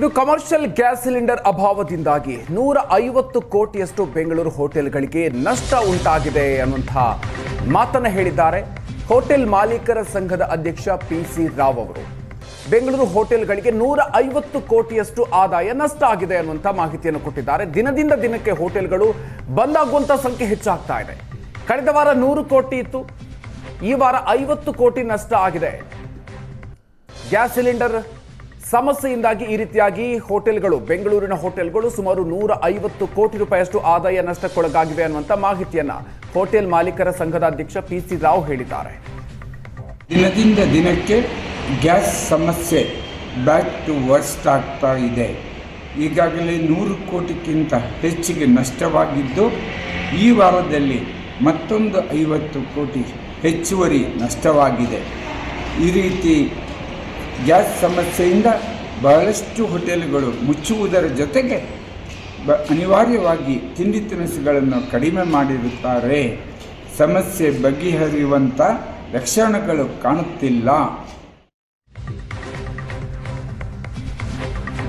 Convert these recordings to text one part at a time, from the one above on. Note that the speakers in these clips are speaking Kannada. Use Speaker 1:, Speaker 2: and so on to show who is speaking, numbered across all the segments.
Speaker 1: ಇದು ಕಮರ್ಷಿಯಲ್ ಗ್ಯಾಸ್ ಸಿಲಿಂಡರ್ ಅಭಾವದಿಂದಾಗಿ 150 ಕೋಟಿಯಷ್ಟು ಬೆಂಗಳೂರು ಹೋಟೆಲ್ಗಳಿಗೆ ನಷ್ಟ ಉಂಟಾಗಿದೆ ಅನ್ನುವಂತಹ ಮಾತನ್ನು ಹೇಳಿದ್ದಾರೆ ಹೋಟೆಲ್ ಮಾಲೀಕರ ಸಂಘದ ಅಧ್ಯಕ್ಷ ಪಿಸಿ ರಾವ್ ಅವರು. ಬೆಂಗಳೂರು ಹೋಟೆಲ್ಗಳಿಗೆ 150 ಕೋಟಿಯಷ್ಟು ಆದಾಯ ನಷ್ಟ ಆಗಿದೆ ಅನ್ನುವಂಥ ಮಾಹಿತಿಯನ್ನು ಕೊಟ್ಟಿದ್ದಾರೆ. ದಿನದಿಂದ ದಿನಕ್ಕೆ ಹೋಟೆಲ್ಗಳು ಬಂದ್ ಆಗುವಂತ ಸಂಖ್ಯೆ ಹೆಚ್ಚಾಗ್ತಾ ಇದೆ. ಕಳೆದ ವಾರ 100 ಕೋಟಿ ಇತ್ತು, ಈ ವಾರ 50 ಕೋಟಿ ನಷ್ಟ ಆಗಿದೆ. ಗ್ಯಾಸ್ ಸಿಲಿಂಡರ್ ಸಮಸ್ಯೆಯಿಂದಾಗಿ ಈ ರೀತಿಯಾಗಿ ಹೋಟೆಲ್ಗಳು, ಬೆಂಗಳೂರಿನ ಹೋಟೆಲ್ಗಳು ಸುಮಾರು 150 ಕೋಟಿ ರೂಪಾಯಿಯಷ್ಟು ಆದಾಯ ನಷ್ಟಕ್ಕೊಳಗಾಗಿವೆ ಅನ್ನುವಂಥ ಮಾಹಿತಿಯನ್ನ ಹೋಟೆಲ್ ಮಾಲೀಕರ ಸಂಘದ ಅಧ್ಯಕ್ಷ ಪಿಸಿ ರಾವ್ ಹೇಳಿದ್ದಾರೆ.
Speaker 2: ದಿನದಿಂದ ದಿನಕ್ಕೆ ಗ್ಯಾಸ್ ಸಮಸ್ಯೆ ಬ್ಯಾಕ್ ಟು ವರ್ಸ್ಟ್ ಆಗ್ತಾ ಇದೆ. ಈಗಾಗಲೇ 100 ಕೋಟಿಗಿಂತ ಹೆಚ್ಚಿಗೆ ನಷ್ಟವಾಗಿದ್ದು, ಈ ವಾರದಲ್ಲಿ ಮತ್ತೊಂದು 50 ಕೋಟಿ ಹೆಚ್ಚುವರಿ ನಷ್ಟವಾಗಿದೆ. ಈ ರೀತಿ ಗ್ಯಾಸ್ ಸಮಸ್ಯೆಯಿಂದ ಬಹಳಷ್ಟು ಹೋಟೆಲ್ಗಳು ಮುಚ್ಚುವುದರ ಜೊತೆಗೆ ಅನಿವಾರ್ಯವಾಗಿ ತಿಂಡಿ ತಿನಿಸುಗಳನ್ನು ಕಡಿಮೆ ಮಾಡಿರುತ್ತಾರೆ. ಸಮಸ್ಯೆ ಬಗೆಹರಿಯುವಂಥ ಲಕ್ಷಣಗಳು ಕಾಣುತ್ತಿಲ್ಲ.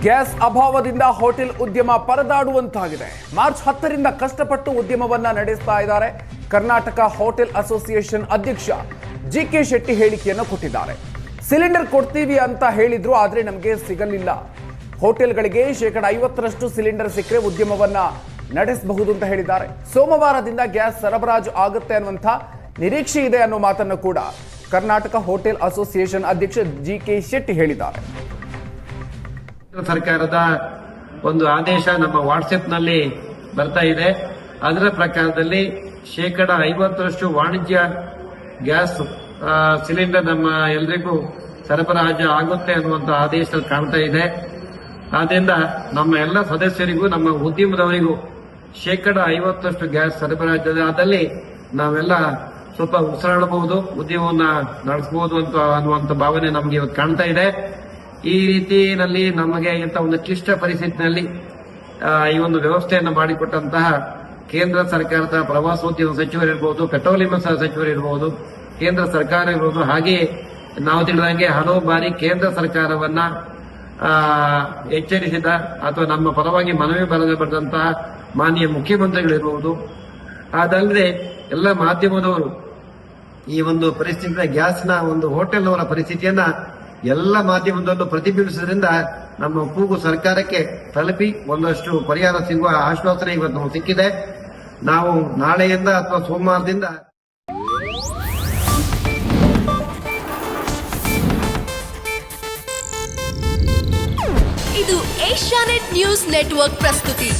Speaker 1: ಗ್ಯಾಸ್ ಅಭಾವದಿಂದ ಹೋಟೆಲ್ ಉದ್ಯಮ ಪರದಾಡುವಂತಾಗಿದೆ. ಮಾರ್ಚ್ 10ರಿಂದ ಕಷ್ಟಪಟ್ಟು ಉದ್ಯಮವನ್ನ ನಡೆಸ್ತಾ ಇದ್ದಾರೆ. ಕರ್ನಾಟಕ ಹೋಟೆಲ್ ಅಸೋಸಿಯೇಷನ್ ಅಧ್ಯಕ್ಷ ಜಿಕೆ ಶೆಟ್ಟಿ ಹೇಳಿಕೆಯನ್ನು ಕೊಟ್ಟಿದ್ದಾರೆ. ಸಿಲಿಂಡರ್ ಕೊಡ್ತೀವಿ ಅಂತ ಹೇಳಿದ್ರು, ಆದರೆ ನಮಗೆ ಸಿಗಲಿಲ್ಲ. ಹೋಟೆಲ್ಗಳಿಗೆ 50% ಸಿಲಿಂಡರ್ ಸಿಕ್ಕರೆ ಉದ್ಯಮವನ್ನ ನಡೆಸಬಹುದು ಅಂತ ಹೇಳಿದ್ದಾರೆ. ಸೋಮವಾರದಿಂದ ಗ್ಯಾಸ್ ಸರಬರಾಜು ಆಗುತ್ತೆ ಅನ್ನುವಂಥ ನಿರೀಕ್ಷೆ ಇದೆ ಅನ್ನೋ ಮಾತನ್ನು ಕೂಡ ಕರ್ನಾಟಕ ಹೋಟೆಲ್ ಅಸೋಸಿಯೇಷನ್ ಅಧ್ಯಕ್ಷ ಜಿಕೆ ಶೆಟ್ಟಿ ಹೇಳಿದ್ದಾರೆ.
Speaker 3: ಸರ್ಕಾರದ ಒಂದು ಆದೇಶ ನಮ್ಮ ವಾಟ್ಸ್ಆಪ್ ನಲ್ಲಿ ಬರ್ತಾ ಇದೆ. ಅದರ ಪ್ರಕಾರದಲ್ಲಿ 50% ವಾಣಿಜ್ಯ ಗ್ಯಾಸ್ ಸಿಲಿಂಡರ್ ನಮ್ಮ ಎಲ್ರಿಗೂ ಸರಬರಾಜು ಆಗುತ್ತೆ ಅನ್ನುವಂತ ಆದೇಶ ಕಾಣ್ತಾ ಇದೆ. ಆದ್ರಿಂದ ನಮ್ಮ ಎಲ್ಲ ಸದಸ್ಯರಿಗೂ, ನಮ್ಮ ಉದ್ಯಮದವರಿಗೂ 50% ಗ್ಯಾಸ್ ಸರಬರಾಜು ಆದಲ್ಲಿ ನಾವೆಲ್ಲ ಸ್ವಲ್ಪ ಉಸಿರಾಡಬಹುದು, ಉದ್ಯಮವನ್ನ ನಡೆಸಬಹುದು ಅಂತ ಅನ್ನುವಂತ ಭಾವನೆ ನಮಗೆ ಇವತ್ತು ಕಾಣ್ತಾ ಇದೆ. ಈ ರೀತಿಯಲ್ಲಿ ನಮಗೆ ಇಂಥ ಒಂದು ಕ್ಲಿಷ್ಟ ಪರಿಸ್ಥಿತಿನಲ್ಲಿ ಈ ಒಂದು ವ್ಯವಸ್ಥೆಯನ್ನು ಮಾಡಿಕೊಟ್ಟಂತಹ ಕೇಂದ್ರ ಸರ್ಕಾರದ ಪ್ರವಾಸೋದ್ಯಮ ಸಚಿವರಿರ್ಬೋದು, ಪೆಟ್ರೋಲಿಯಂ ಸಚಿವರಿರ್ಬೋದು, ಕೇಂದ್ರ ಸರ್ಕಾರ ಇರ್ಬೋದು, ಹಾಗೆಯೇ ನಾವು ತಿಳಿದಂಗೆ ಹಲವು ಬಾರಿ ಕೇಂದ್ರ ಸರ್ಕಾರವನ್ನ ಎಚ್ಚರಿಸಿದ ಅಥವಾ ನಮ್ಮ ಪರವಾಗಿ ಮನವಿ ಬರೆದಂತಹ ಮಾನ್ಯ ಮುಖ್ಯಮಂತ್ರಿಗಳಿರ್ಬೋದು, ಅದಲ್ಲದೆ ಎಲ್ಲ ಮಾಧ್ಯಮದವರು ಈ ಒಂದು ಪರಿಸ್ಥಿತಿಯ ಗ್ಯಾಸ್ನ ಒಂದು ಹೋಟೆಲ್ನವರ ಪರಿಸ್ಥಿತಿಯನ್ನ ಎಲ್ಲ ಮಾಧ್ಯಮದಲ್ಲೂ ಪ್ರತಿಬಿಂಬಿಸೋದ್ರಿಂದ ನಮ್ಮ ಕೂಗು ಸರ್ಕಾರಕ್ಕೆ ತಲುಪಿ ಒಂದಷ್ಟು ಪರಿಹಾರ ಸಿಗುವ ಆಶ್ವಾಸನೆ ಇವತ್ತು ನಮಗೆ ಸಿಕ್ಕಿದೆ. ನಾವು ನಾಳೆಯಿಂದ ಅಥವಾ ಸೋಮವಾರದಿಂದ
Speaker 4: ಇದು ಏಷ್ಯಾನೆಟ್ ನ್ಯೂಸ್ ನೆಟ್ವರ್ಕ್ ಪ್ರಸ್ತುತಿ.